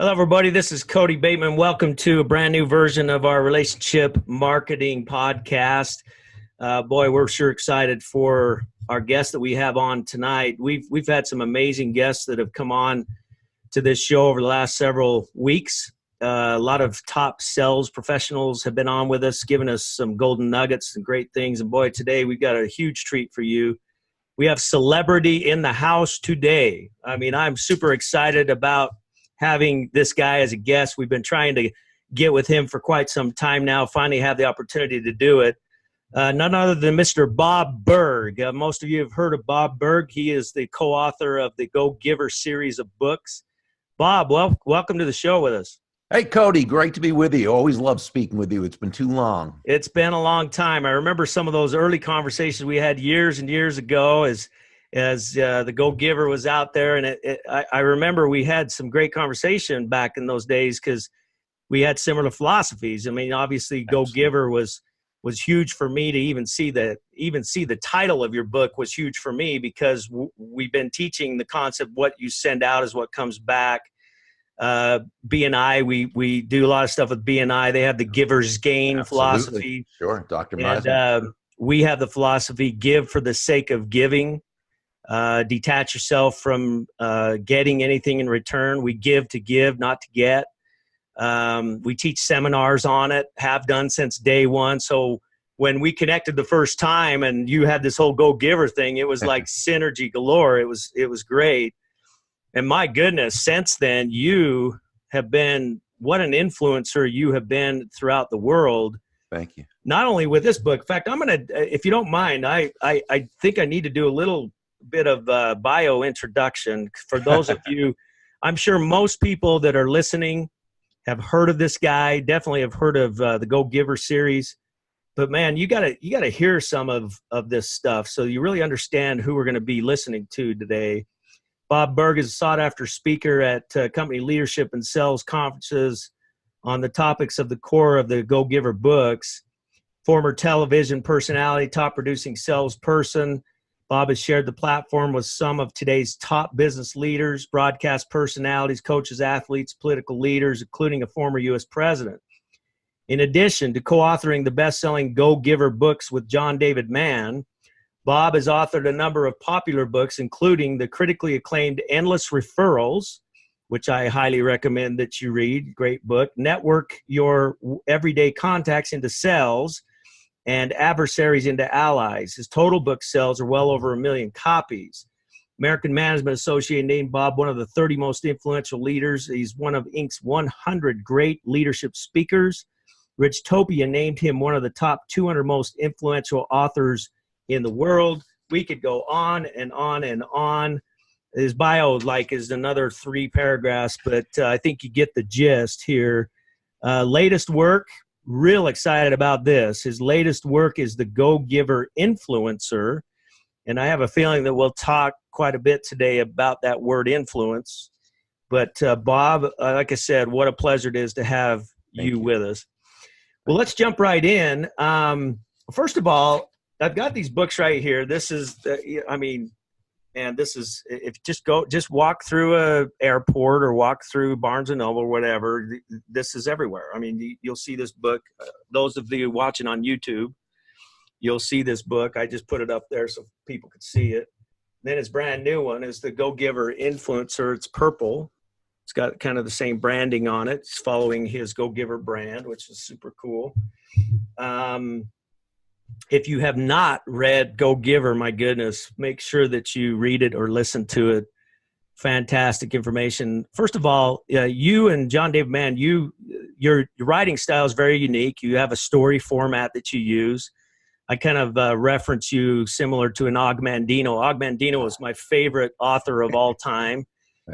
Hello, everybody. This is Kody Bateman. Welcome to a brand new version of our relationship marketing podcast. Boy, we're sure excited for our guest that we have on tonight. We've had some amazing guests that have come on to this show over the last several weeks. A lot of top sales professionals have been on with us, giving us some golden nuggets and great things. And boy, today we've got a huge treat for you. We have celebrity in the house today. I mean, I'm super excited about having this guy as a guest. We've been trying to get with him for quite some time now, finally have the opportunity to do it. None other than Mr. Bob Burg. Most of you have heard of Bob Burg. He is the co-author of the Go Giver series of books. Bob, welcome to the show with us. Hey, Kody, great to be with you. Always love speaking with you. It's been too long. It's been a long time. I remember some of those early conversations we had years and years ago as the Go Giver was out there. And I remember we had some great conversation back in those days because we had similar philosophies. I mean, obviously Go Giver was huge for me to even see the title of your book was huge for me because we've been teaching the concept, what you send out is what comes back. BNI, we do a lot of stuff with BNI. They have the giver's gain philosophy. Sure, Dr. And we have the philosophy, give for the sake of giving. Detach yourself from getting anything in return. We give to give, not to get. We teach seminars on it, have done since day one. So when we connected the first time and you had this whole Go Giver thing, it was like synergy galore. It was great. And my goodness, since then, you have been, what an influencer you have been throughout the world. Thank you. Not only with this book. In fact, I'm going to, if you don't mind, I think I need to do a little bit of bio introduction for those of you. I'm sure most people that are listening have heard of this guy, definitely have heard of the Go Giver series. But man, you gotta hear some of this stuff so you really understand who we're going to be listening to today. Bob Burg is a sought-after speaker at company leadership and sales conferences on the topics of the core of the Go Giver books. Former television personality, top producing salesperson. Bob has shared the platform with some of today's top business leaders, broadcast personalities, coaches, athletes, political leaders, including a former U.S. president. In addition to co-authoring the best-selling Go Giver books with John David Mann, Bob has authored a number of popular books, including the critically acclaimed Endless Referrals, which I highly recommend that you read. Great book. Network Your Everyday Contacts into Sales and Adversaries into Allies. His total book sales are well over 1 million copies. American Management Association named Bob one of the 30 most influential leaders. He's one of Inc.'s 100 great leadership speakers. Richtopia named him one of the top 200 most influential authors in the world. We could go on and on and on. His bio is another 3 paragraphs, but I think you get the gist here. Latest work, real excited about this. His latest work is the Go Giver Influencer, and I have a feeling that we'll talk quite a bit today about that word influence. But Bob, like I said, what a pleasure it is to have you with us. Well, let's jump right in. First of all, I've got these books right here. This is, if you just walk through a airport or walk through Barnes and Noble or whatever, this is everywhere. I mean, you'll see this book. Those of you watching on YouTube, you'll see this book. I just put it up there so people could see it. Then his brand new one is the Go Giver Influencer. It's purple. It's got kind of the same branding on it. It's following his Go Giver brand, which is super cool. If you have not read Go Giver, my goodness, make sure that you read it or listen to it. Fantastic information. First of all, you and John David Mann, your writing style is very unique. You have a story format that you use. I kind of reference you similar to an Og Mandino. Og Mandino is my favorite author of all time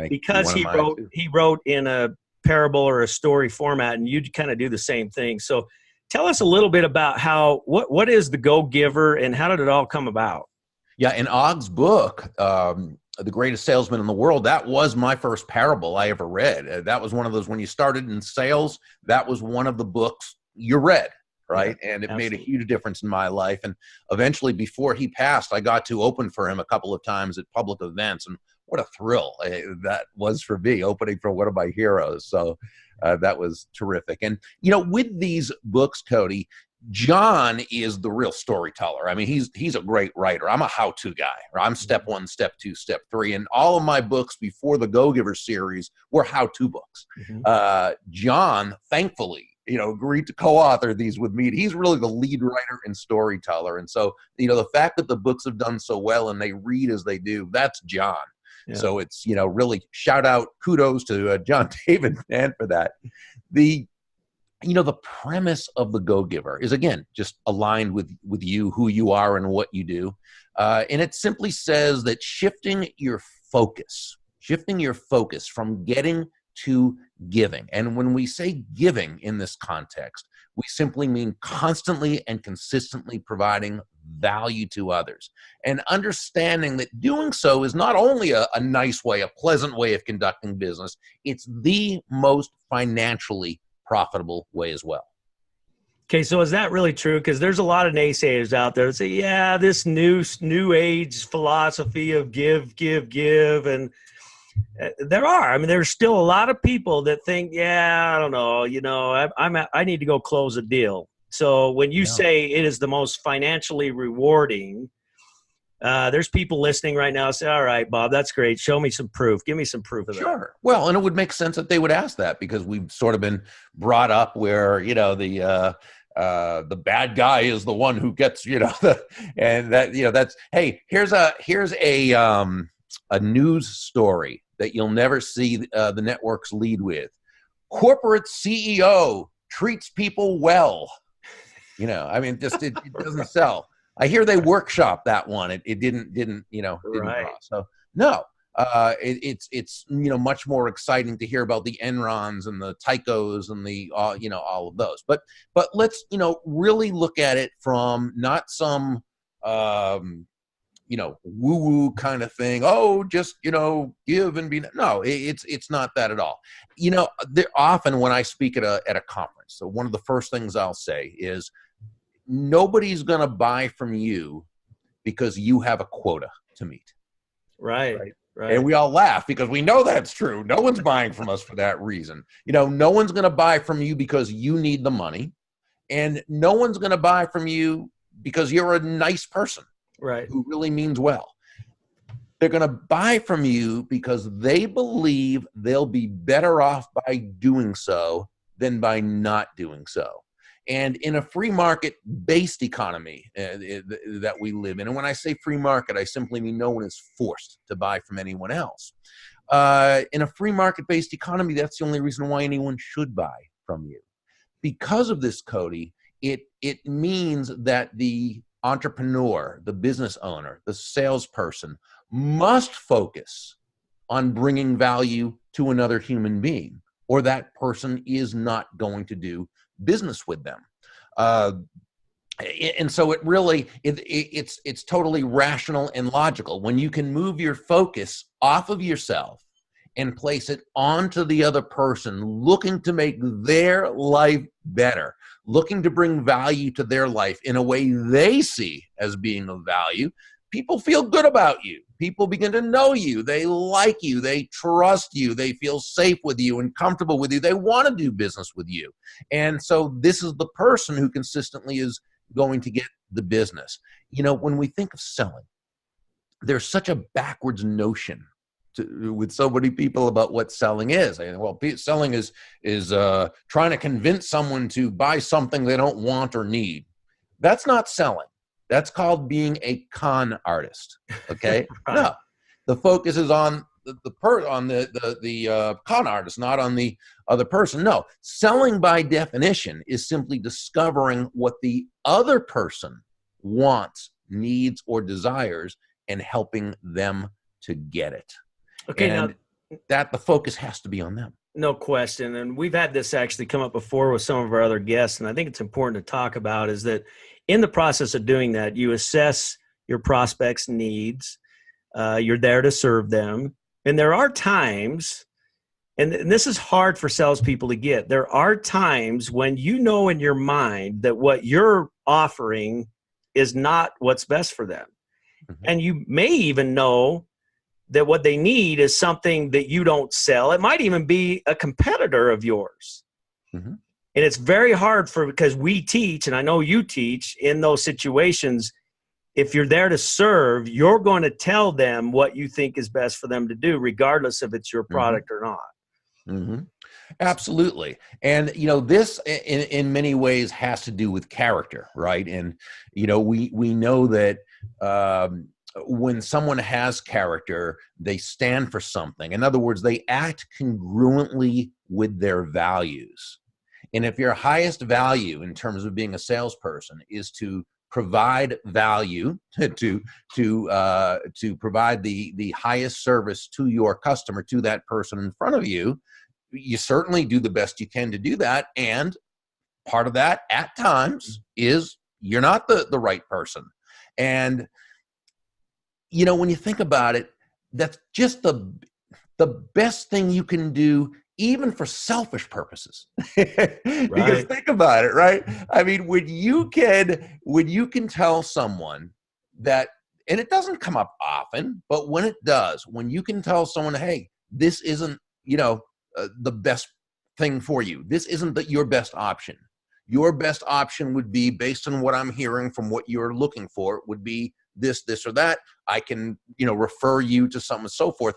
because he wrote in a parable or a story format, and you kind of do the same thing. So tell us a little bit about what is the Go Giver and how did it all come about? Yeah, in Og's book, The Greatest Salesman in the World, that was my first parable I ever read. That was one of those, when you started in sales, that was one of the books you read, right? Yeah, and it made a huge difference in my life. And eventually, before he passed, I got to open for him a couple of times at public events. And what a thrill that was for me, opening for one of my heroes. So that was terrific. And, with these books, Kody, John is the real storyteller. I mean, he's a great writer. I'm a how-to guy. I'm step 1, step 2, step 3. And all of my books before the Go-Giver series were how-to books. John, thankfully, agreed to co-author these with me. He's really the lead writer and storyteller. And so, the fact that the books have done so well and they read as they do, that's John. Yeah. So it's, really shout out, kudos to John David, man, for that. The premise of the Go-Giver is, again, just aligned with you, who you are and what you do. And it simply says that shifting your focus from getting to giving. And when we say giving in this context, we simply mean constantly and consistently providing value to others, and understanding that doing so is not only a nice way, a pleasant way of conducting business, it's the most financially profitable way as well. Okay, so is that really true? Because there's a lot of naysayers out there that say, yeah, this new age philosophy of give, and there are. I mean, there's still a lot of people that think, yeah, I don't know, I need to go close a deal. So when you say it is the most financially rewarding, there's people listening right now say, all right, Bob, that's great. Show me some proof. Give me some proof of that. Sure. Well, and it would make sense that they would ask that, because we've sort of been brought up where, the bad guy is the one who gets, and that, that's, hey, here's a news story that you'll never see the networks lead with. Corporate CEO treats people well. I mean, just it doesn't sell. I hear they workshop that one. It didn't right. draw. So no, it's much more exciting to hear about the Enrons and the Tycos and the all of those. But let's really look at it from not some woo-woo kind of thing. Oh, just, give and be. No, it's not that at all. Often when I speak at a conference, so one of the first things I'll say is, nobody's going to buy from you because you have a quota to meet. Right. And we all laugh because we know that's true. No one's buying from us for that reason. No one's going to buy from you because you need the money. And no one's going to buy from you because you're a nice person. Right. Who really means well. They're going to buy from you because they believe they'll be better off by doing so than by not doing so. And in a free market-based economy that we live in, and when I say free market, I simply mean no one is forced to buy from anyone else. In a free market-based economy, that's the only reason why anyone should buy from you. Because of this, Kody, it means that the entrepreneur, the business owner, the salesperson must focus on bringing value to another human being, or that person is not going to do business with them. And so it really, it's totally rational and logical. When you can move your focus off of yourself and place it onto the other person, looking to make their life better, looking to bring value to their life in a way they see as being of value, people feel good about you. People begin to know you. They like you. They trust you. They feel safe with you and comfortable with you. They want to do business with you. And so this is the person who consistently is going to get the business. When we think of selling, there's such a backwards notion with so many people about what selling is. Selling is trying to convince someone to buy something they don't want or need. That's not selling. That's called being a con artist. Okay. Right. No, the focus is on the con artist, not on the other person. No, selling by definition is simply discovering what the other person wants, needs, or desires, and helping them to get it. Okay, and now that the focus has to be on them. No question. And we've had this actually come up before with some of our other guests, and I think it's important to talk about is that in the process of doing that, you assess your prospects' needs. You're there to serve them. And there are times, and this is hard for salespeople to get, there are times when you know in your mind that what you're offering is not what's best for them. Mm-hmm. And you may even know that what they need is something that you don't sell. It might even be a competitor of yours. Mm-hmm. And it's very hard because we teach, and I know you teach in those situations. If you're there to serve, you're going to tell them what you think is best for them to do, regardless if it's your product or not. Mm-hmm. Absolutely. And, this in many ways has to do with character, right? And, we know that when someone has character, they stand for something. In other words, they act congruently with their values. And if your highest value in terms of being a salesperson is to provide value, to provide the highest service to your customer, to that person in front of you, you certainly do the best you can to do that. And part of that at times is you're not the right person. And, when you think about it, that's just the best thing you can do, even for selfish purposes. Because think about it, right? I mean, when you can tell someone that, and it doesn't come up often, but when it does, when you can tell someone, hey, this isn't, the best thing for you. This isn't your best option. Your best option would be, based on what I'm hearing from what you're looking for, would be this, or that. I can, refer you to someone and so forth.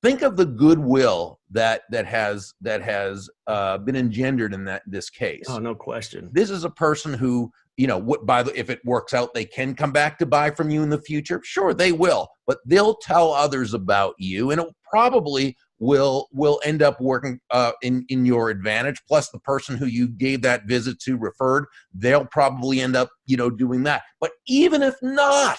Think of the goodwill that has been engendered in this case. Oh, no question. This is a person who, if it works out, they can come back to buy from you in the future. Sure, they will, but they'll tell others about you, and it probably will end up working in your advantage. Plus, the person who you gave that visit to referred, they'll probably end up, doing that. But even if not,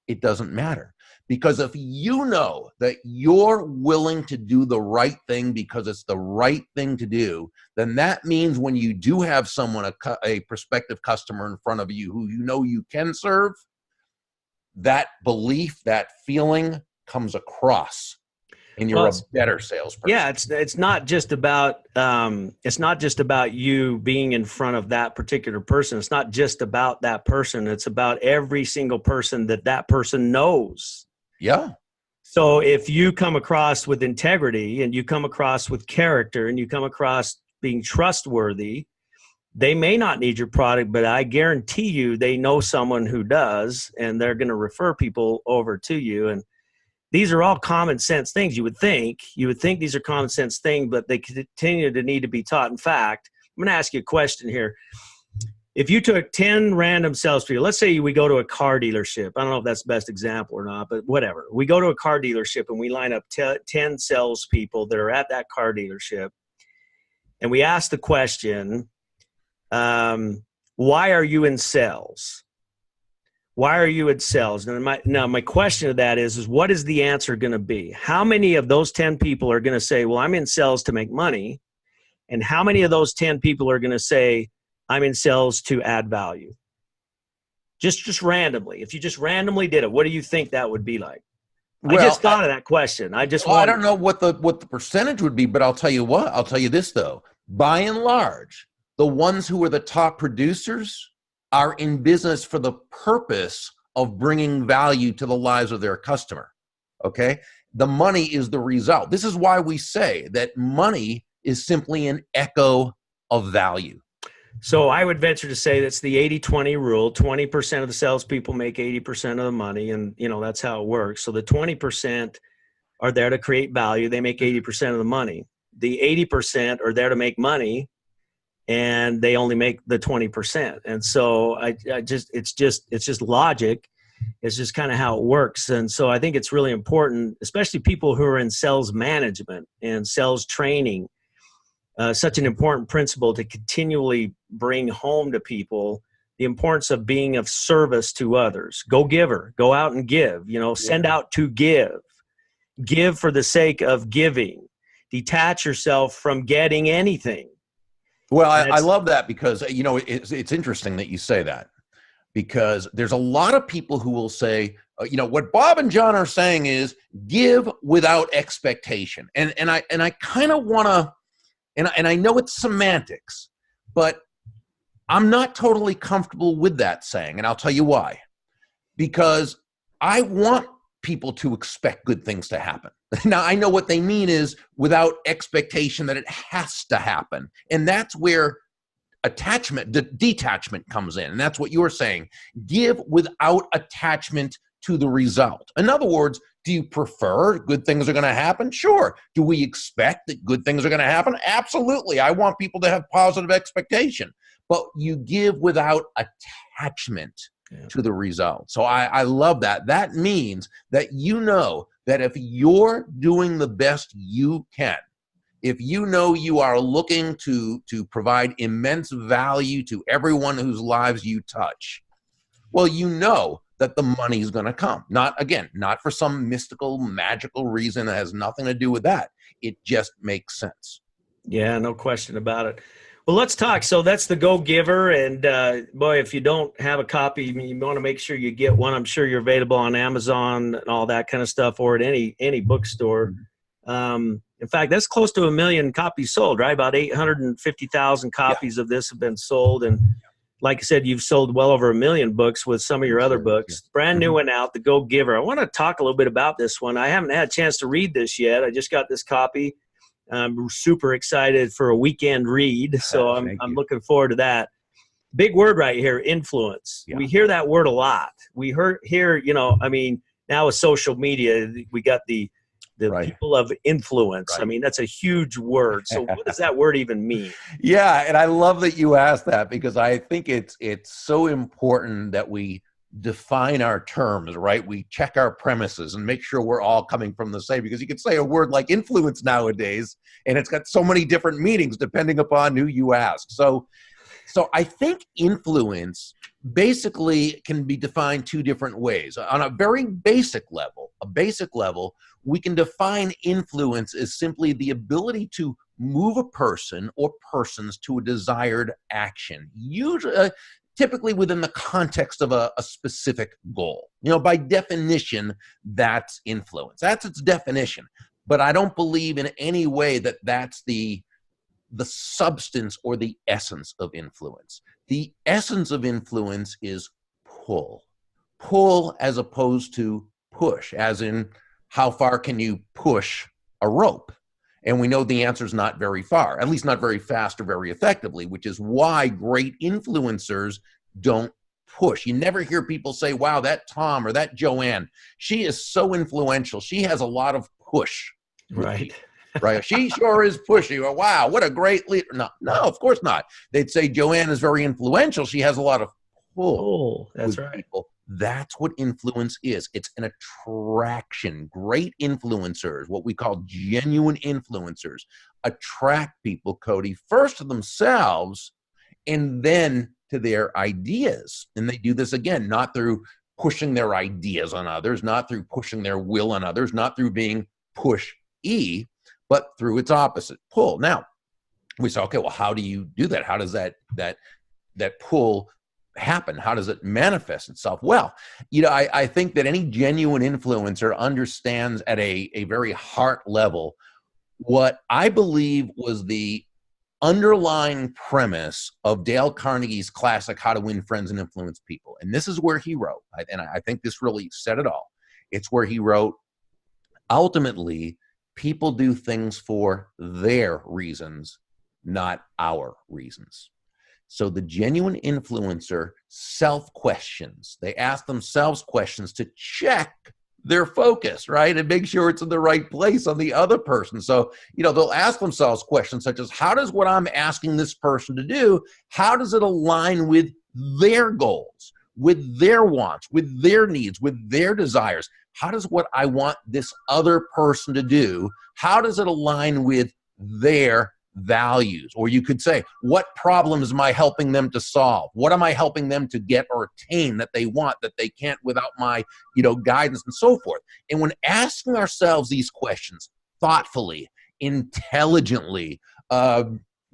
it doesn't matter. Because if you know that you're willing to do the right thing because it's the right thing to do, then that means when you do have someone, a prospective customer in front of you who you can serve, that belief, that feeling comes across, and you're a better salesperson. Yeah, it's not just about you being in front of that particular person. It's not just about that person. It's about every single person that person knows. Yeah. So if you come across with integrity, and you come across with character, and you come across being trustworthy, they may not need your product, but I guarantee you they know someone who does, and they're going to refer people over to you. And these are all common sense things. You would think these are common sense things, but they continue to need to be taught. In fact, I'm going to ask you a question here. If you took 10 random salespeople, let's say we go to a car dealership. I don't know if that's the best example or not, but whatever. We go to a car dealership and we line up 10 salespeople that are at that car dealership. And we ask the question, why are you in sales? Why are you in sales? Now my question to that is what is the answer going to be? How many of those 10 people are going to say, well, I'm in sales to make money? And how many of those 10 people are going to say, I'm in sales to add value? Just randomly. If you just randomly did it, what do you think that would be like? Well, I just thought of that question. I don't know what the percentage would be, but I'll tell you what. I'll tell you this, though. By and large, the ones who are the top producers are in business for the purpose of bringing value to the lives of their customer. Okay? The money is the result. This is why we say that money is simply an echo of value. So I would venture to say that's the 80-20 rule. 20% of the salespeople make 80% of the money, and that's how it works. So the 20% are there to create value. They make 80% of the money. The 80% are there to make money, and they only make the 20%. And so it's just logic. It's just kind of how it works. And so I think it's really important, especially people who are in sales management and sales training. Such an important principle to continually bring home to people the importance of being of service to others. Go giver, go out and give, send out to give for the sake of giving, detach yourself from getting anything. Well, I love that because, it's interesting that you say that, because there's a lot of people who will say, what Bob and John are saying is give without expectation. And I kind of want to, and I know it's semantics, but I'm not totally comfortable with that saying, and I'll tell you why. Because I want people to expect good things to happen. Now, I know what they mean is without expectation that it has to happen. And that's where detachment comes in. And that's what you're saying. Give without attachment to the result. In other words, do you prefer good things are going to happen? Sure. Do we expect that good things are going to happen? Absolutely. I want people to have positive expectation. But you give without attachment to the result. So I love that. That means that you know that if you're doing the best you can, if you know you are looking to provide immense value to everyone whose lives you touch, well, you know that the money is going to come. Not for some mystical, magical reason that has nothing to do with that. It just makes sense. Yeah, no question about it. Well, let's talk. So that's the Go Giver. And boy, if you don't have a copy, you want to make sure you get one. I'm sure you're available on Amazon and all that kind of stuff, or at any bookstore. In fact, that's close to 1 million copies sold, right? About 850,000 copies of this have been sold. And like I said, you've sold well over 1 million books with some of your other books. Brand new one out, The Go Giver. I want to talk a little bit about this one. I haven't had a chance to read this yet. I just got this copy. I'm super excited for a weekend read, so I'm looking forward to that. Big word right here, influence. We hear that word a lot. We hear, now with social media, we got the people of influence. I mean, that's a huge word. So what does that word even mean? Yeah, and I love that you asked that, because I think it's so important that we define our terms, right? We check our premises and make sure we're all coming from the same, because you can say a word like influence nowadays, and it's got so many different meanings depending upon who you ask. So I think influence basically can be defined two different ways. On a very basic level, we can define influence as simply the ability to move a person or persons to a desired action, usually, typically within the context of a specific goal. By definition, that's influence. That's its definition. But I don't believe in any way that that's the substance or the essence of influence. The essence of influence is pull. Pull as opposed to push, as in how far can you push a rope? And we know the answer is not very far, at least not very fast or very effectively, which is why great influencers don't push. You never hear people say, wow, that Tom or that Joanne, she is so influential. She has a lot of push. Right. Right. She sure is pushy. Or, wow, what a great leader. No, of course not. They'd say Joanne is very influential. She has a lot of pull. That's right. People. That's what influence is. It's an attraction. Great influencers, what we call genuine influencers, attract people, Kody, first to themselves and then to their ideas. And they do this, again, not through pushing their ideas on others, not through pushing their will on others, not through being push-y, but through its opposite, pull. Now, we say, okay, well, how do you do that? How does that pull happen? How does it manifest itself? Well, I think that any genuine influencer understands at a very heart level what I believe was the underlying premise of Dale Carnegie's classic How to Win Friends and Influence People. And this is where he wrote, and I think this really said it all. It's where he wrote, ultimately, people do things for their reasons, not our reasons. So the genuine influencer self-questions. They ask themselves questions to check their focus, right? And make sure it's in the right place on the other person. So, they'll ask themselves questions such as, how does what I'm asking this person to do, how does it align with their goals, with their wants, with their needs, with their desires? How does what I want this other person to do, how does it align with their values? Or you could say, what problems am I helping them to solve? What am I helping them to get or attain that they want, that they can't without my, guidance and so forth? And when asking ourselves these questions thoughtfully, intelligently,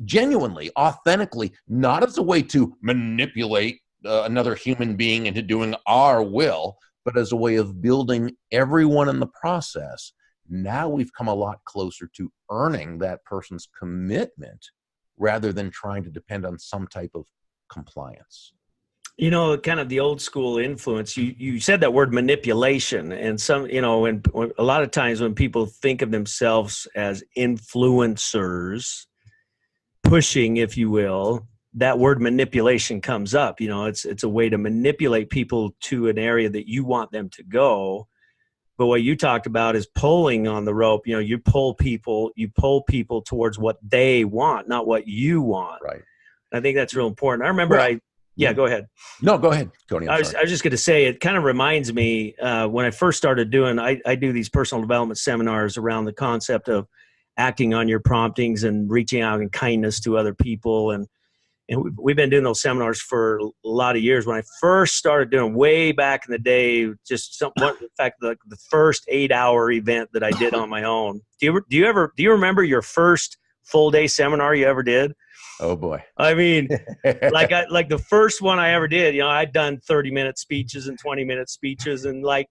genuinely, authentically, not as a way to manipulate another human being into doing our will, but as a way of building everyone in the process, now we've come a lot closer to earning that person's commitment rather than trying to depend on some type of compliance. You know, kind of the old school influence. You said that word manipulation, and some, you know, and a lot of times when people think of themselves as influencers, pushing, if you will, that word manipulation comes up. You know, it's a way to manipulate people to an area that you want them to go. But what you talked about is pulling on the rope. You know, you pull people towards what they want, not what you want. Right. I think that's real important. I remember Well, yeah, go ahead. No, go ahead, Kody. I'm sorry. I was just going to say, it kind of reminds me when I first started doing, I do these personal development seminars around the concept of acting on your promptings and reaching out in kindness to other people. And we've been doing those seminars for a lot of years. When I first started doing, way back in the day, in fact, the first 8-hour event that I did on my own. Do you remember your first full day seminar you ever did? Oh boy. I mean, like the first one I ever did, you know, I'd done 30-minute speeches and 20-minute speeches, and like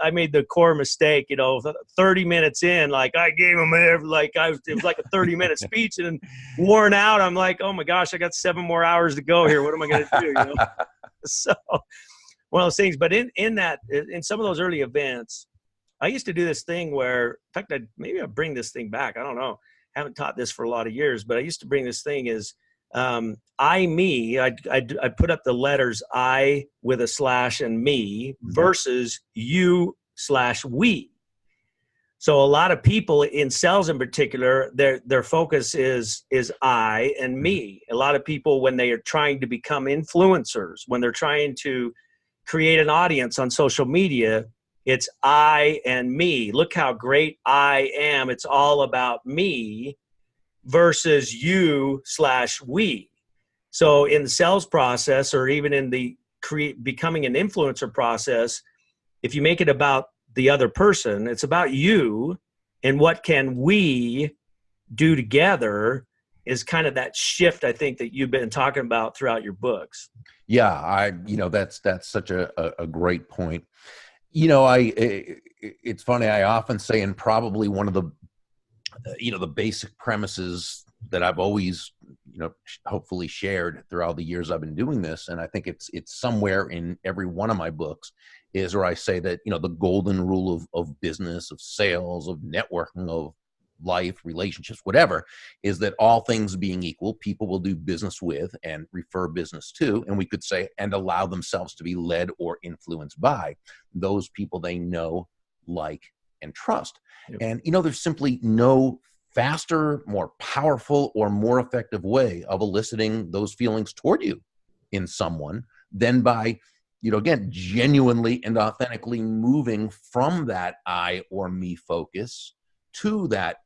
I made the core mistake, you know, 30 minutes in, like I gave them it was like a 30-minute speech, and worn out. I'm like, oh my gosh, I got 7 more hours to go here. What am I going to do? You know? So one of those things. But in some of those early events, I used to do this thing where, in fact, maybe I'll bring this thing back. I don't know. I haven't taught this for a lot of years, but I used to bring this thing is me. I'd put up the letters I with a slash and me versus you / we. So a lot of people in sales in particular, their focus is I and me. A lot of people, when they are trying to become influencers, when they're trying to create an audience on social media, it's I and me. Look how great I am. It's all about me versus you / we. So in the sales process, or even in the becoming an influencer process, if you make it about the other person, it's about you and what can we do together is kind of that shift, I think, that you've been talking about throughout your books. Yeah, that's such a great point. You know, it's funny. I often say, and probably one of the, the basic premises that I've always, hopefully shared throughout the years I've been doing this, and I think it's somewhere in every one of my books, is where I say that, the golden rule of business, of sales, of networking, of life, relationships, whatever, is that all things being equal, people will do business with and refer business to, and we could say, and allow themselves to be led or influenced by those people they know, like, and trust. Yep. And, there's simply no faster, more powerful, or more effective way of eliciting those feelings toward you in someone than by, again, genuinely and authentically moving from that I or me focus to that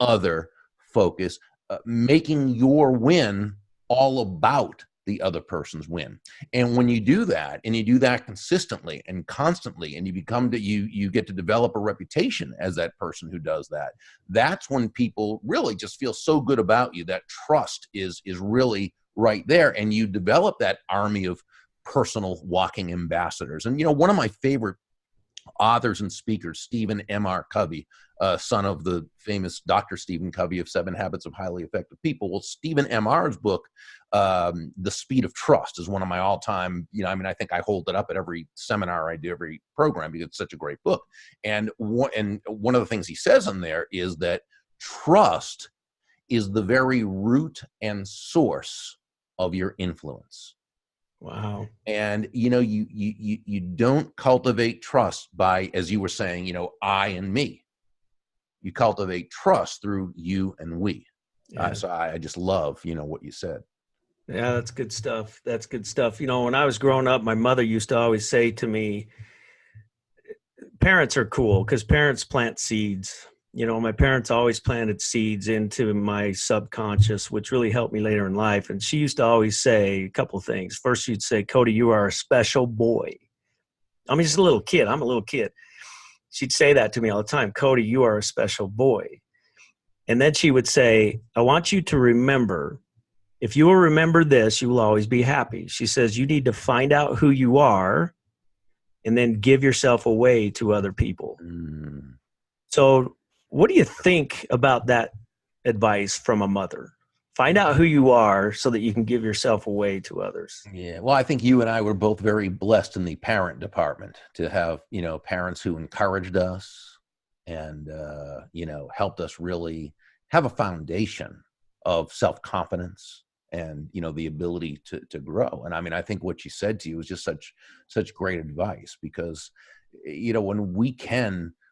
other focus, making your win all about the other person's win. And when you do that, and you do that consistently and constantly, and you get to develop a reputation as that person who does that, that's when people really just feel so good about you. That trust is really right there, and you develop that army of personal walking ambassadors. And one of my favorite authors and speakers, Stephen M.R. Covey, son of the famous Dr. Stephen Covey of 7 Habits of Highly Effective People. Well, Stephen M.R.'s book, The Speed of Trust, is one of my all-time, I think I hold it up at every seminar I do, every program, because it's such a great book. And one of the things he says in there is that trust is the very root and source of your influence. Wow. And, you don't cultivate trust by, as you were saying, I and me. You cultivate trust through you and we. Yeah. So I just love, what you said. Yeah, that's good stuff. That's good stuff. When I was growing up, my mother used to always say to me, parents are cool because parents plant seeds. My parents always planted seeds into my subconscious, which really helped me later in life. And she used to always say a couple of things. First, she'd say, Kody, you are a special boy. I'm just a little kid. I'm a little kid. She'd say that to me all the time. Kody, you are a special boy. And then she would say, I want you to remember, if you will remember this, you will always be happy. She says, you need to find out who you are and then give yourself away to other people. So what do you think about that advice from a mother? Find out who you are so that you can give yourself away to others. Yeah. Well, I think you and I were both very blessed in the parent department to have, parents who encouraged us and, helped us really have a foundation of self-confidence and, the ability to grow. And I mean, I think what you said to you was just such great advice because,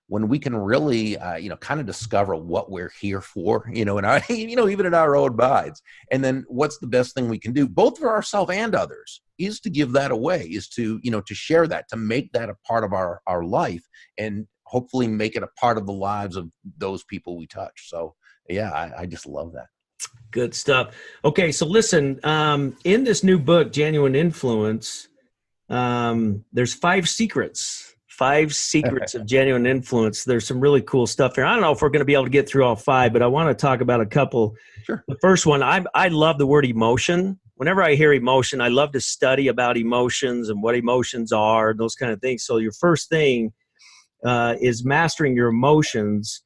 when we can really, kind of discover what we're here for, in our, even in our own minds. And then what's the best thing we can do, both for ourselves and others, is to give that away, is to, to share that, to make that a part of our life and hopefully make it a part of the lives of those people we touch. So, yeah, I just love that. Good stuff. Okay, so listen, in this new book, Genuine Influence, there's 5 secrets. 5 secrets of genuine influence. There's some really cool stuff here. I don't know if we're going to be able to get through all 5, but I want to talk about a couple. Sure. The first one, I love the word emotion. Whenever I hear emotion, I love to study about emotions and what emotions are, those kind of things. So your first thing is mastering your emotions.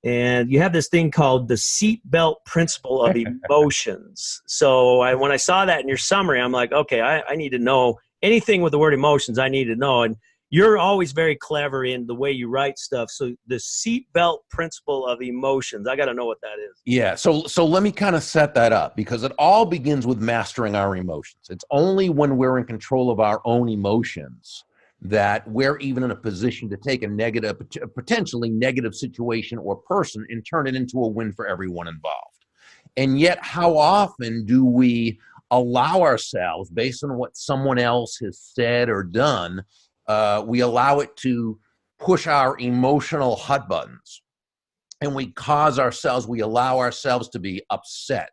And you have this thing called the seatbelt principle of emotions. So when I saw that in your summary, I'm like, okay, I need to know anything with the word emotions. I need to know. And you're always very clever in the way you write stuff. So the seatbelt principle of emotions, I got to know what that is. Yeah. So let me kind of set that up because it all begins with mastering our emotions. It's only when we're in control of our own emotions that we're even in a position to take a potentially negative situation or person and turn it into a win for everyone involved. And yet, how often do we allow ourselves, based on what someone else has said or done, we allow it to push our emotional hot buttons, and we allow ourselves to be upset,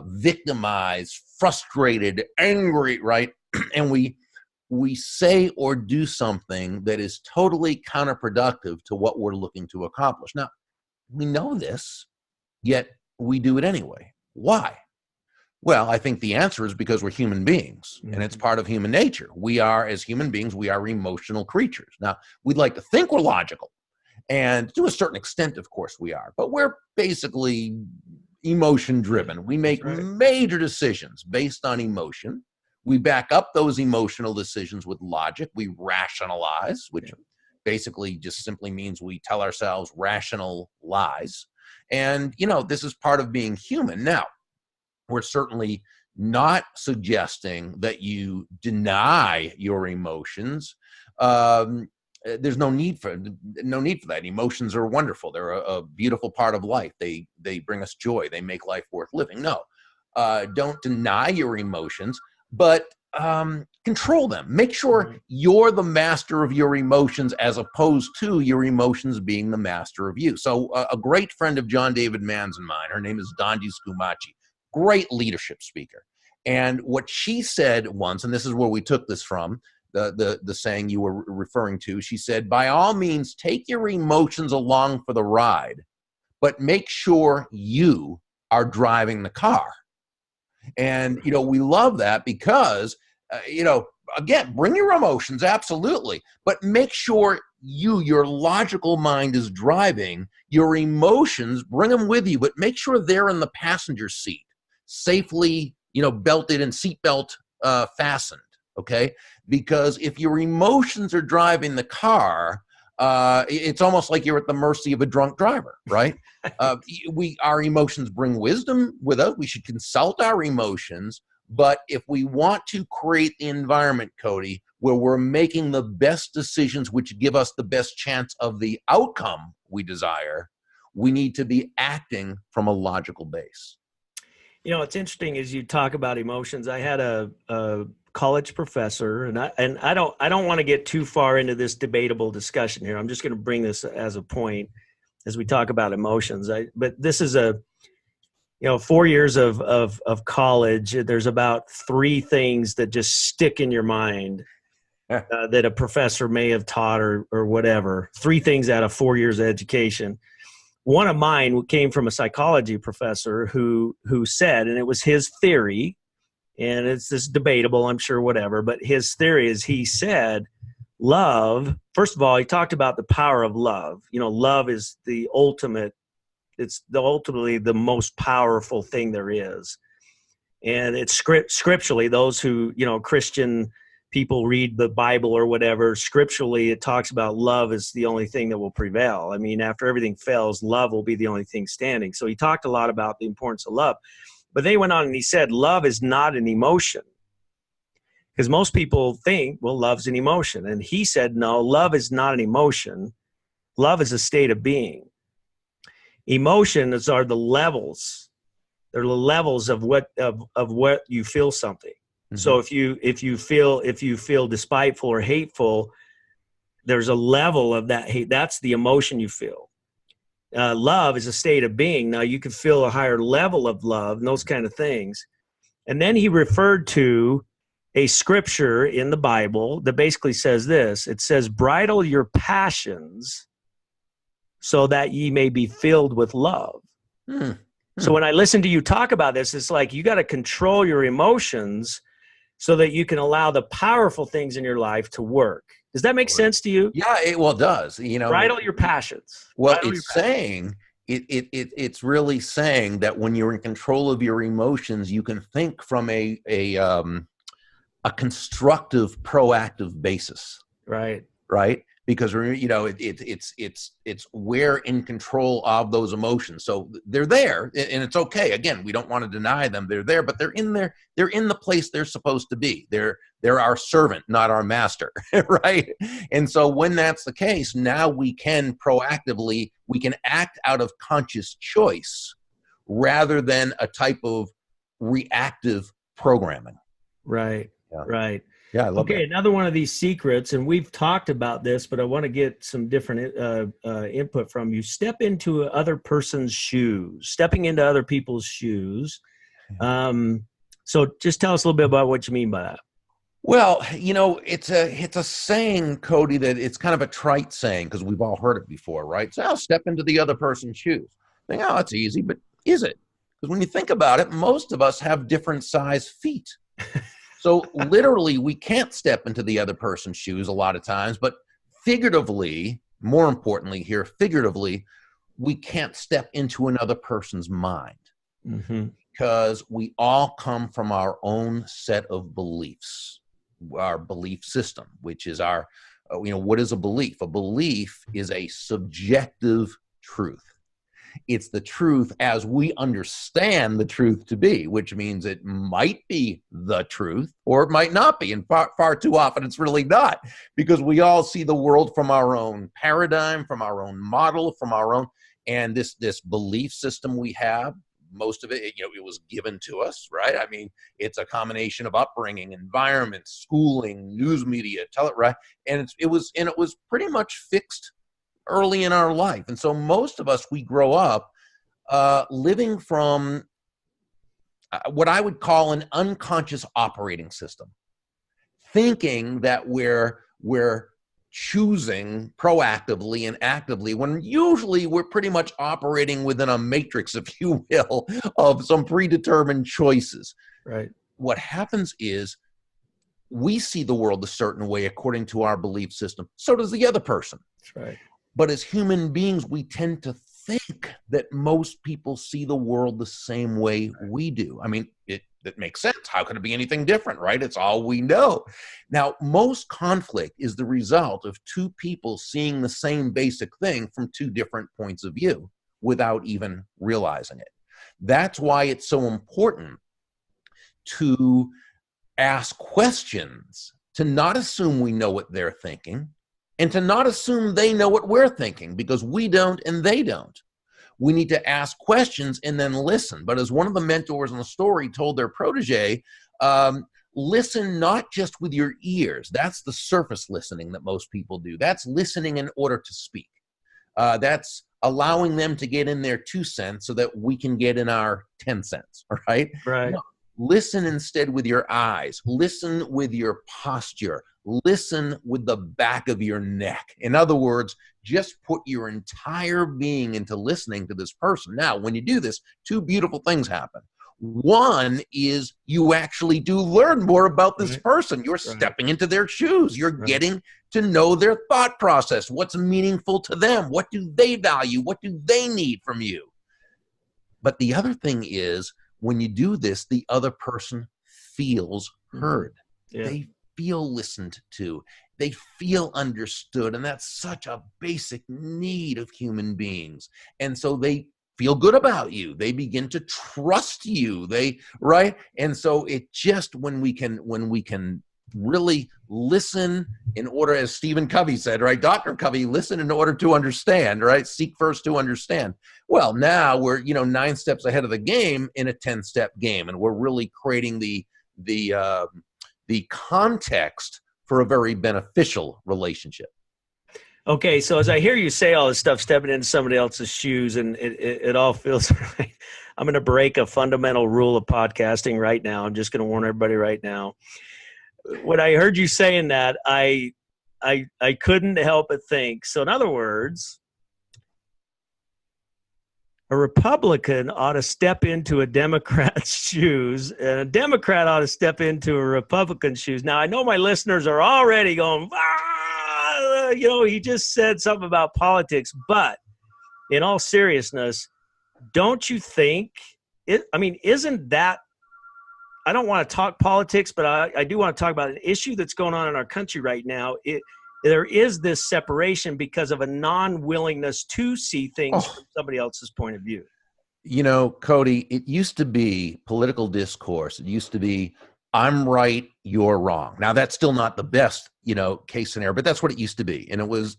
victimized, frustrated, angry, right? And we say or do something that is totally counterproductive to what we're looking to accomplish. Now, we know this, yet we do it anyway. Why? Well, I think the answer is because we're human beings, and it's part of human nature. As human beings, we are emotional creatures. Now, we'd like to think we're logical, and to a certain extent, of course, we are, but we're basically emotion-driven. We make major decisions based on emotion. We back up those emotional decisions with logic. We rationalize, which basically just simply means we tell ourselves rational lies. And, this is part of being human. Now, we're certainly not suggesting that you deny your emotions. There's no need for that. Emotions are wonderful. They're a beautiful part of life. They bring us joy. They make life worth living. No, don't deny your emotions, but control them. Make sure you're the master of your emotions as opposed to your emotions being the master of you. So a great friend of John David Mann's and mine, her name is Dondi Scumaci. Great leadership speaker. And what she said once, and this is where we took this from, the saying you were referring to, she said, by all means, take your emotions along for the ride, but make sure you are driving the car. And, we love that because, again, bring your emotions, absolutely, but make sure your logical mind is driving. Your emotions, bring them with you, but make sure they're in the passenger seat, safely, belted and seatbelt fastened, okay? Because if your emotions are driving the car, it's almost like you're at the mercy of a drunk driver, right? Our emotions bring wisdom with us. We should consult our emotions, but if we want to create the environment, Kody, where we're making the best decisions which give us the best chance of the outcome we desire, we need to be acting from a logical base. It's interesting as you talk about emotions. I had a college professor, and I don't want to get too far into this debatable discussion here. I'm just going to bring this as a point as we talk about emotions. But this is 4 years of college. There's about 3 things that just stick in your mind that a professor may have taught or whatever. 3 things out of 4 years of education. One of mine came from a psychology professor who said, and it was his theory, and it's this debatable, I'm sure, whatever, but his theory is, he said, love, first of all, he talked about the power of love. Love is the ultimate ultimately the most powerful thing there is. And it's scripturally, those who, Christian people read the Bible or whatever, scripturally it talks about love is the only thing that will prevail. I mean, after everything fails, love will be the only thing standing. So he talked a lot about the importance of love. But then he went on and he said, love is not an emotion. Because most people think, well, love's an emotion. And he said, no, love is not an emotion. Love is a state of being. Emotions are the levels. They're the levels of what you feel something. Mm-hmm. So if you feel despiteful or hateful, there's a level of that hate. That's the emotion you feel. Love is a state of being. Now you can feel a higher level of love and those kind of things. And then he referred to a scripture in the Bible that basically says this. It says, bridle your passions so that ye may be filled with love. So when I listen to you talk about this, it's like you got to control your emotions so that you can allow the powerful things in your life to work. Does that make sense to you? Yeah, it does. Bridle your passions. Well, it's really saying that when you're in control of your emotions, you can think from a constructive, proactive basis. Right. Because it's we're in control of those emotions, so they're there, and it's okay. Again, we don't want to deny them; they're there, but they're in there. They're in the place they're supposed to be. They're our servant, not our master, right? And so when that's the case, now we can act out of conscious choice rather than a type of reactive programming. Right. Yeah. Right. Yeah, I love that. Another one of these secrets, and we've talked about this, but I want to get some different input from you. Step into other person's shoes, stepping into other people's shoes. So just tell us a little bit about what you mean by that. Well, it's a saying, Kody, that it's kind of a trite saying because we've all heard it before, right? So I'll step into the other person's shoes. Think, oh, it's easy, but is it? Because when you think about it, most of us have different size feet. So literally, we can't step into the other person's shoes a lot of times, but figuratively, more importantly here, we can't step into another person's mind because we all come from our own set of beliefs, our belief system, which is our, what is a belief? A belief is a subjective truth. It's the truth as we understand the truth to be, which means it might be the truth or it might not be. And far too often it's really not, because we all see the world from our own paradigm, from our own model, from our own, and this belief system we have, most of it, it was given to us, right? I mean, it's a combination of upbringing, environment, schooling, news media, right? And it was pretty much fixed early in our life. And so most of us, we grow up living from what I would call an unconscious operating system, thinking that we're choosing proactively and actively when usually we're pretty much operating within a matrix, if you will, of some predetermined choices. Right. What happens is we see the world a certain way according to our belief system. So does the other person. That's right. But as human beings, we tend to think that most people see the world the same way we do. I mean, that makes sense. How could it be anything different, right? It's all we know. Now, most conflict is the result of two people seeing the same basic thing from two different points of view without even realizing it. That's why it's so important to ask questions, to not assume we know what they're thinking, and to not assume they know what we're thinking, because we don't and they don't. We need to ask questions and then listen. But as one of the mentors in the story told their protege, listen not just with your ears. That's the surface listening that most people do. That's listening in order to speak. That's allowing them to get in their 2 cents so that we can get in our 10 cents, right? Right. No, listen instead with your eyes. Listen with your posture. Listen with the back of your neck. In other words, just put your entire being into listening to this person. Now, when you do this, two beautiful things happen. One is you actually do learn more about this person. You're stepping into their shoes. You're getting to know their thought process. What's meaningful to them? What do they value? What do they need from you? But the other thing is, when you do this, the other person feels heard. Yeah. They feel listened to. They feel understood. And that's such a basic need of human beings. And so they feel good about you. They begin to trust you. Right? And so it just, when we can really listen in order, as Stephen Covey said, right? Dr. Covey, listen in order to understand, right? Seek first to understand. Well, now we're, 9 steps ahead of the game in a 10-step game, and we're really creating the context for a very beneficial relationship. Okay, so as I hear you say all this stuff, stepping into somebody else's shoes, and it all feels right. I'm going to break a fundamental rule of podcasting right now. I'm just going to warn everybody right now. When I heard you saying that, I couldn't help but think. So in other words, a Republican ought to step into a Democrat's shoes, and a Democrat ought to step into a Republican's shoes. Now, I know my listeners are already going, he just said something about politics. But in all seriousness, don't you think isn't that, I don't want to talk politics, but I do want to talk about an issue that's going on in our country right now. There is this separation because of a non-willingness to see things from somebody else's point of view. Kody, it used to be political discourse. It used to be, I'm right, you're wrong. Now, that's still not the best, case scenario, but that's what it used to be. And it was,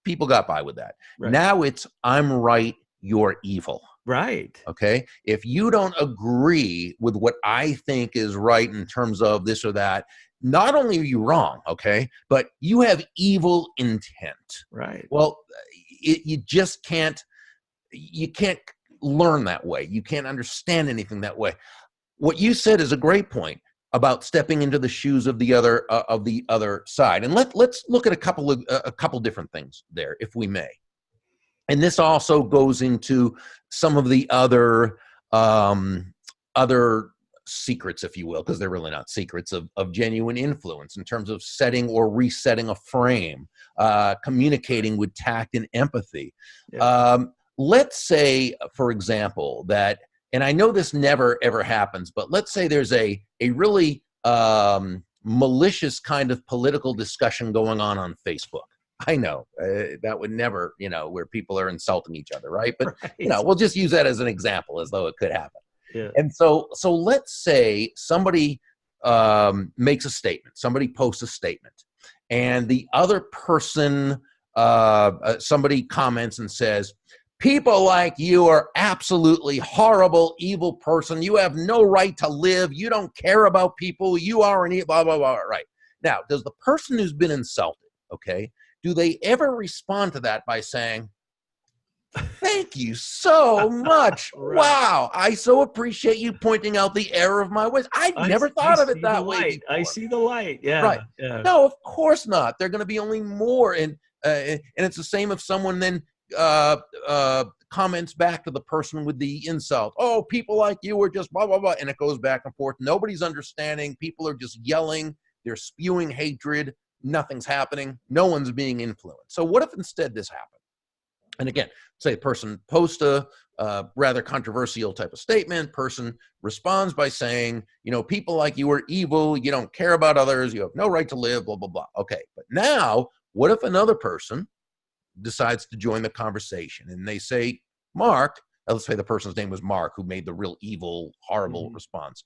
people got by with that. Right. Now it's, I'm right, you're evil. Right. Okay. If you don't agree with what I think is right in terms of this or that, not only are you wrong, okay, but you have evil intent. Right. Well, you just can't learn that way. You can't understand anything that way. What you said is a great point about stepping into the shoes of the other side. And let's look at a couple different things there, if we may. And this also goes into some of the other secrets, if you will, because they're really not secrets, of genuine influence in terms of setting or resetting a frame, communicating with tact and empathy. Yeah. Let's say, for example, that, and I know this never ever happens, but let's say there's a really malicious kind of political discussion going on Facebook. I know that would never, where people are insulting each other, right? But right. We'll just use that as an example, as though it could happen. Yeah. And so let's say somebody makes a statement, somebody posts a statement, and the other person, somebody comments and says, people like you are absolutely horrible, evil person. You have no right to live. You don't care about people. You are an blah, blah, blah. Right. Now, does the person who's been insulted, okay, do they ever respond to that by saying, thank you so much. Right. Wow. I so appreciate you pointing out the error of my ways. I never thought of it that way before. I see the light. Yeah. Right. Yeah. No, of course not. They're going to be only more. And it's the same if someone then comments back to the person with the insult. Oh, people like you are just blah, blah, blah. And it goes back and forth. Nobody's understanding. People are just yelling. They're spewing hatred. Nothing's happening. No one's being influenced. So what if instead this happened? And again, say a person posts a rather controversial type of statement. Person responds by saying, people like you are evil. You don't care about others. You have no right to live, blah, blah, blah. Okay. But now, what if another person decides to join the conversation and they say, Mark, let's say the person's name was Mark, who made the real evil, horrible response.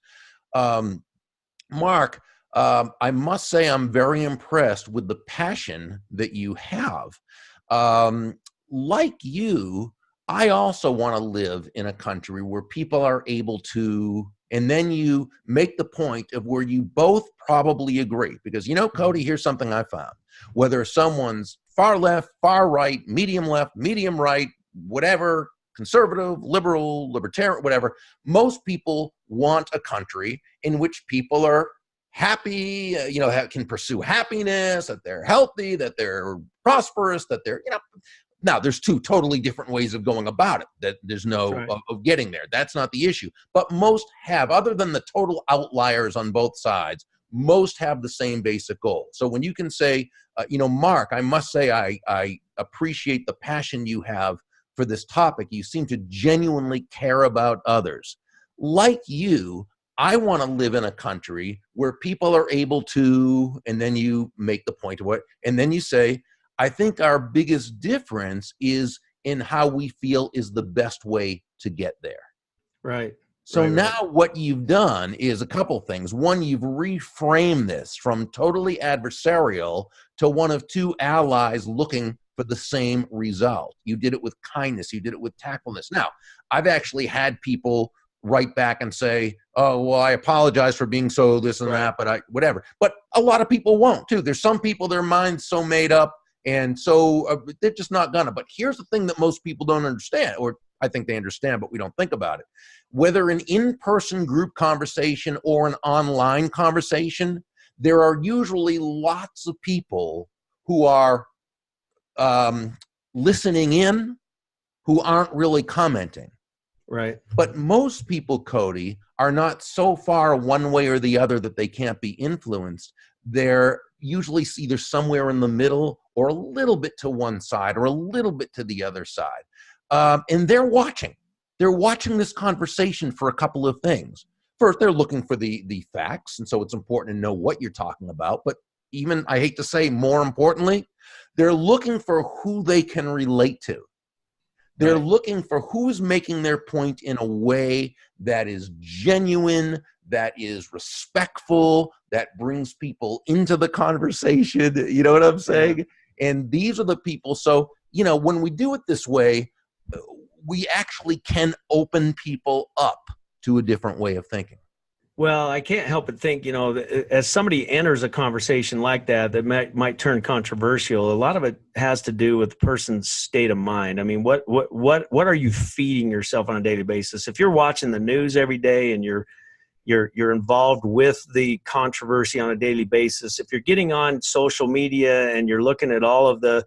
Mark, I must say I'm very impressed with the passion that you have. Like you, I also want to live in a country where people are able to, and then you make the point of where you both probably agree. Because, Kody, here's something I found. Whether someone's far left, far right, medium right, whatever, conservative, liberal, libertarian, whatever, most people want a country in which people are happy, can pursue happiness, that they're healthy, that they're prosperous, that they're, now there's two totally different ways of going about it, that there's no right. of getting there. That's not the issue. But most have, other than the total outliers on both sides, most have the same basic goal. So when you can say, Mark, I must say I appreciate the passion you have for this topic. You seem to genuinely care about others. Like you, I want to live in a country where people are able to, and then you make the point of it, and then you say, I think our biggest difference is in how we feel is the best way to get there. Right. So right, now what you've done is a couple things. One, you've reframed this from totally adversarial to one of two allies looking for the same result. You did it with kindness. You did it with tactfulness. Now, I've actually had people write back and say, oh, well, I apologize for being so this and that, but whatever. But a lot of people won't too. There's some people, their mind's so made up, and so they're just not gonna. But here's the thing that most people don't understand, or I think they understand, but we don't think about it. Whether an in-person group conversation or an online conversation, there are usually lots of people who are listening in who aren't really commenting. Right. But most people, Kody, are not so far one way or the other that they can't be influenced. They're usually either somewhere in the middle or a little bit to one side or a little bit to the other side. And they're watching. They're watching this conversation for a couple of things. First, they're looking for the facts, and so it's important to know what you're talking about. But even, I hate to say, more importantly, they're looking for who they can relate to. They're looking for who's making their point in a way that is genuine, that is respectful, that brings people into the conversation. You know what I'm saying? Yeah. And these are the people. So, you know, when we do it this way, we actually can open people up to a different way of thinking. Well, I can't help but think, you know, as somebody enters a conversation like that might turn controversial, a lot of it has to do with the person's state of mind. I mean, what are you feeding yourself on a daily basis? If you're watching the news every day and you're involved with the controversy on a daily basis, if you're getting on social media and you're looking at all of the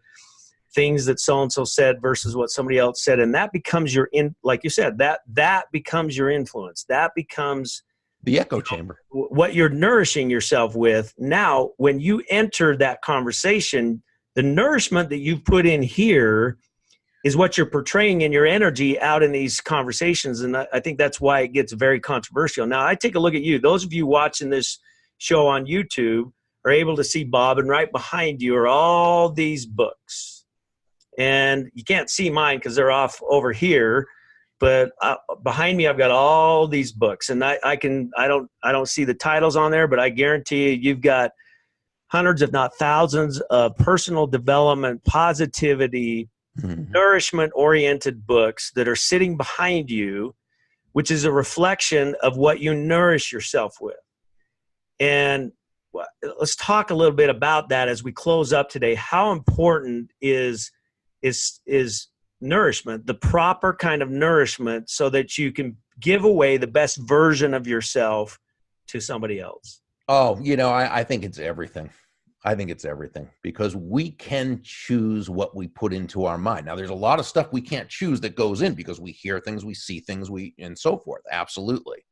things that so-and-so said versus what somebody else said, and that becomes like you said, that becomes your influence. That becomes the echo chamber, what you're nourishing yourself with. Now, when you enter that conversation, the nourishment that you've put in here is what you're portraying in your energy out in these conversations. And I think that's why it gets very controversial. Now, I take a look at you. Those of you watching this show on YouTube are able to see Bob, and right behind you are all these books. And you can't see mine because they're off over here. But behind me, I've got all these books, and I don't see the titles on there, but I guarantee you've got hundreds, if not thousands, of personal development, positivity, nourishment-oriented books that are sitting behind you, which is a reflection of what you nourish yourself with. And let's talk a little bit about that as we close up today. How important is nourishment, the proper kind of nourishment, so that you can give away the best version of yourself to somebody else? Oh, you know, I think it's everything. I think it's everything, because we can choose what we put into our mind. Now, there's a lot of stuff we can't choose that goes in because we hear things, we see things, and so forth. Absolutely.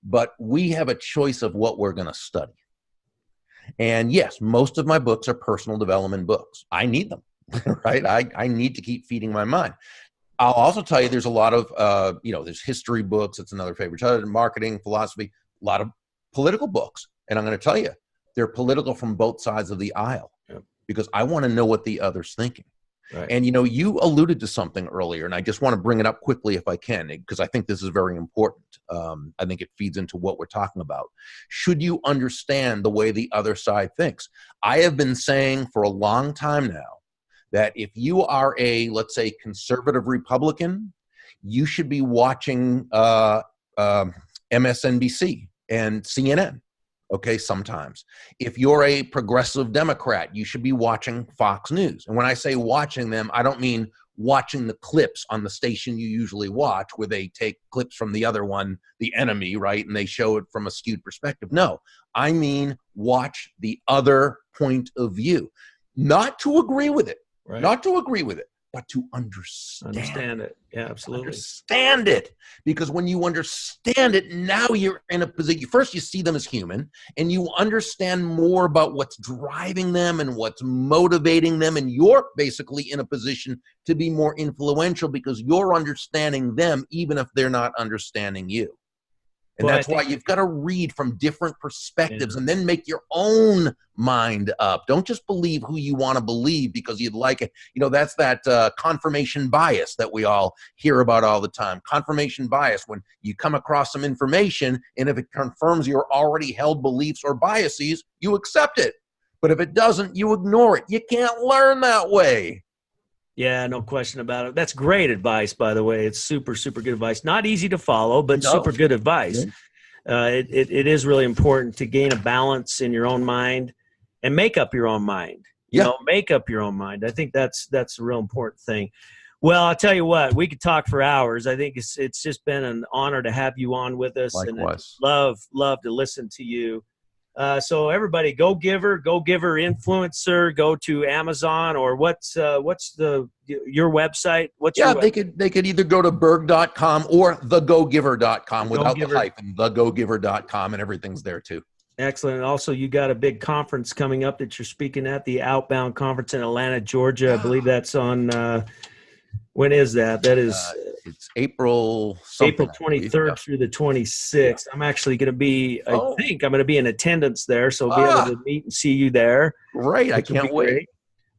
But we have a choice of what we're going to study. And yes, most of my books are personal development books. I need them. Right? I need to keep feeding my mind. I'll also tell you there's a lot of, there's history books. It's another favorite. Marketing, philosophy, a lot of political books. And I'm going to tell you, they're political from both sides of the aisle, because I want to know what the other's thinking. Right. And, you know, you alluded to something earlier, and I just want to bring it up quickly if I can, because I think this is very important. I think it feeds into what we're talking about. Should you understand the way the other side thinks? I have been saying for a long time now that if you are a, let's say, conservative Republican, you should be watching MSNBC and CNN, okay, sometimes. If you're a progressive Democrat, you should be watching Fox News. And when I say watching them, I don't mean watching the clips on the station you usually watch where they take clips from the other one, the enemy, right, and they show it from a skewed perspective. No, I mean watch the other point of view. Not to agree with it. Right. Not to agree with it, but to understand it. Yeah, absolutely. Understand it. Because when you understand it, now you're in a position. First, you see them as human, and you understand more about what's driving them and what's motivating them. And you're basically in a position to be more influential because you're understanding them, even if they're not understanding you. And that's why you've got to read from different perspectives and then make your own mind up. Don't just believe who you want to believe because you'd like it. You know, that's that confirmation bias that we all hear about all the time. Confirmation bias, when you come across some information and if it confirms your already held beliefs or biases, you accept it. But if it doesn't, you ignore it. You can't learn that way. Yeah, no question about it. That's great advice, by the way. It's super, super good advice. Not easy to follow, but super good advice. It is really important to gain a balance in your own mind and make up your own mind. You know, make up your own mind. I think that's a real important thing. Well, I'll tell you what, we could talk for hours. I think it's just been an honor to have you on with us. Likewise. And love to listen to you. So everybody, Go Giver Influencer, go to Amazon, or what's your website? They could either go to Burg.com or thegogiver.com without the hyphen, thegogiver.com, and everything's there too. Excellent. And also, you got a big conference coming up that you're speaking at, the Outbound Conference in Atlanta, Georgia. I believe that's on, when is that? That is it's April 23rd through the 26th. I'm actually going to be, I think I'm going to be in attendance there. So I'll be able to meet and see you there. Great. I can't wait. Great.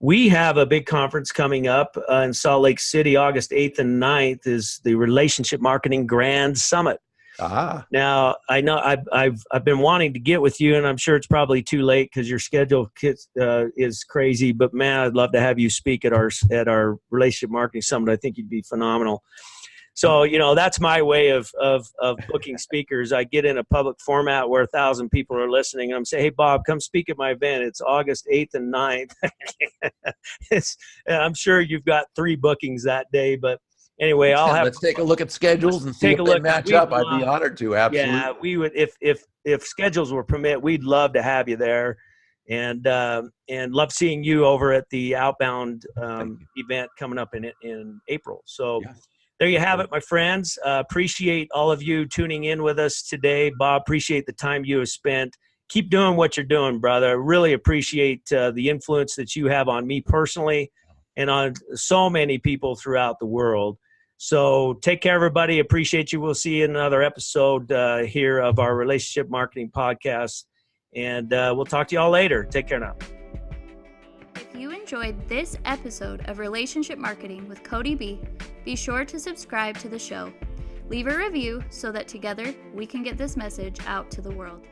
We have a big conference coming up in Salt Lake City, August 8th and 9th is the Relationship Marketing Grand Summit. Now, I know I've been wanting to get with you, and I'm sure it's probably too late because your schedule is crazy. But man, I'd love to have you speak at our Relationship Marketing Summit. I think you'd be phenomenal. So, you know, that's my way of booking speakers. I get in a public format where 1,000 people are listening. And I'm saying, hey, Bob, come speak at my event. It's August 8th and 9th. I'm sure you've got 3 bookings that day, but anyway, let's take a look at schedules and see if they match up. I'd be honored to. Absolutely. Yeah, we would, if schedules were permit, we'd love to have you there, and love seeing you over at the Outbound event coming up in April. So there you have it, my friends. Appreciate all of you tuning in with us today. Bob, appreciate the time you have spent. Keep doing what you're doing, brother. I really appreciate the influence that you have on me personally and on so many people throughout the world. So take care, everybody. Appreciate you. We'll see you in another episode here of our Relationship Marketing Podcast. And we'll talk to you all later. Take care now. If you enjoyed this episode of Relationship Marketing with Kody B, be sure to subscribe to the show. Leave a review so that together we can get this message out to the world.